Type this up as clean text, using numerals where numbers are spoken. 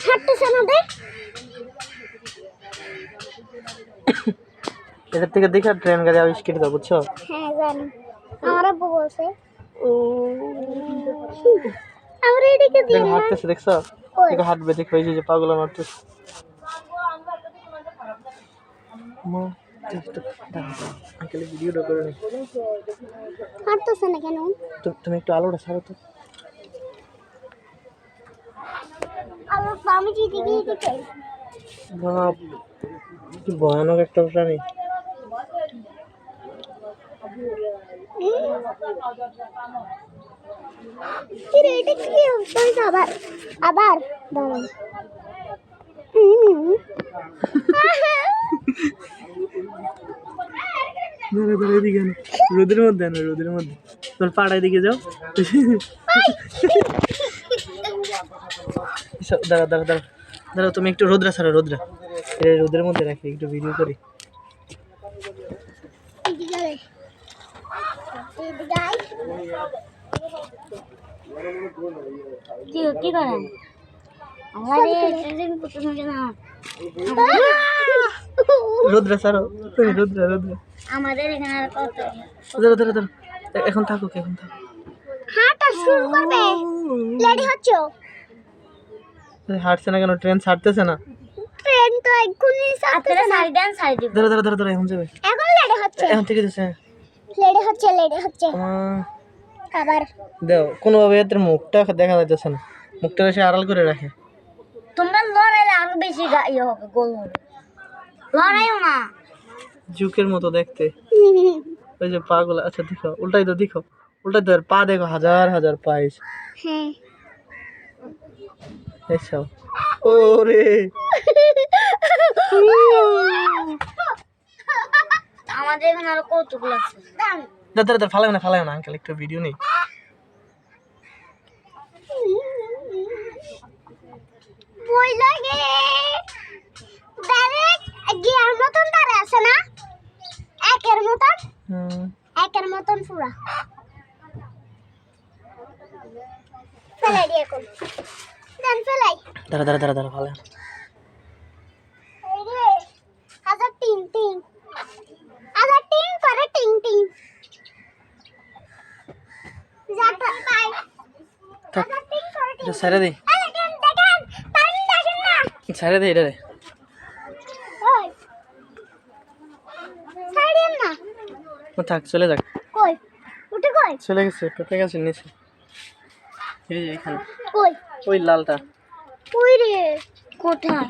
হাঁটতেছে আমাদের এটার থেকে দেখে ট্রেন গাড়ি আবিষ্কৃত বুঝছো? হ্যাঁ জানি আমার আব্বু বলছে আমরা এদিকে দিয়ে দেখো হাঁটতেছে, দেখছো? দেখো হাঁটবে, দেখো এই যে পাগলা মারতেছে। আঙ্কেল ভিডিওটা করে নি। হাঁটতেছে না কেন? তুমি একটু আলোটা ছাড়ো তো। আমি যেদিকে যেতে বাপ, কি ভয়ানক একটা প্রাণী। কিরে এটা কি হইছে আবার আবার দাঁড়াও এদিকে রোদের মধ্যে না, রোদের মধ্যে তোর পাড়ায় দিকে যাও। দাঁড়া দাঁড়া দাঁড়া দাঁড়া, তুমি একটু রোদ্রা ছাড়ো, রোদ্রা রোদের মধ্যে রাখি, একটু ভিডিও করি। কি করেন রোদ্রা ছাড়ো তুমি, রোদ্রা রোদ্রা আমাদের এখানে আর কত দাঁড়া দাঁড়া দাঁড়া, এখন থাকুক, এখন থাকুক। হাঁটা শুরু করবে রেডি হচ্ছো? হাঁটছে না কেন? ট্রেন ছাড়তেছে না। ট্রেন তো এক্ষুনি ছাড়তেছে না। সাইড দেন সাইড দিব। দাঁড়া দাঁড়া দাঁড়া দাঁড়া, এখন যাবে, এখন রেডি হচ্ছে, এখন থেকে দিচ্ছে। লেডি হচ্ছে আবার দেও কোনোভাবে এদের মুখটা দেখা যাচ্ছে না, মুখটা বেশি আড়াল করে রাখে। তোমরা লড়াইলে আরো বেশি ইয়ে হবে, গোল হবে। লড়াইও না জুকের মতো দেখতে, ওই যে পা গুলো। আচ্ছা দেখো, উল্টাই তো দেখো, উল্টাই তো, পা দেখো, হাজার হাজার পা। হ্যাঁ এসো ওরে, আমাদের এখানে আরো কতগুলো আছে। দাদা দাদা ফালাবে না, ফালাবে না আঙ্কেল, একটু ভিডিও নেই। বই লাগে ডাইরেক্ট গিয়ার মতন দাঁড়া আছে না, একের মতন, একের মতন পুরা ফেলাই দিয়ে কোন দেন ফেলাই। দাঁড়া দাঁড়া দাঁড়া দাঁড়া, ফালা। এই রে আজা টিং টিং, আজা টিং করে টিং টিং যাটা বাই থাক, আজা টিং করে টিং। এটা ছেড়ে দে, আরে দেখেন পানি দেখেন না, ছেড়ে দে এটা রে। ওই ছাড়েন না। ও থাক, চলে যাক। কই উঠে কই চলে গেছে, কোথায় গেছে? নিচে, এই যে এখানে, কই ওই লালটা। কই রে কোথায়?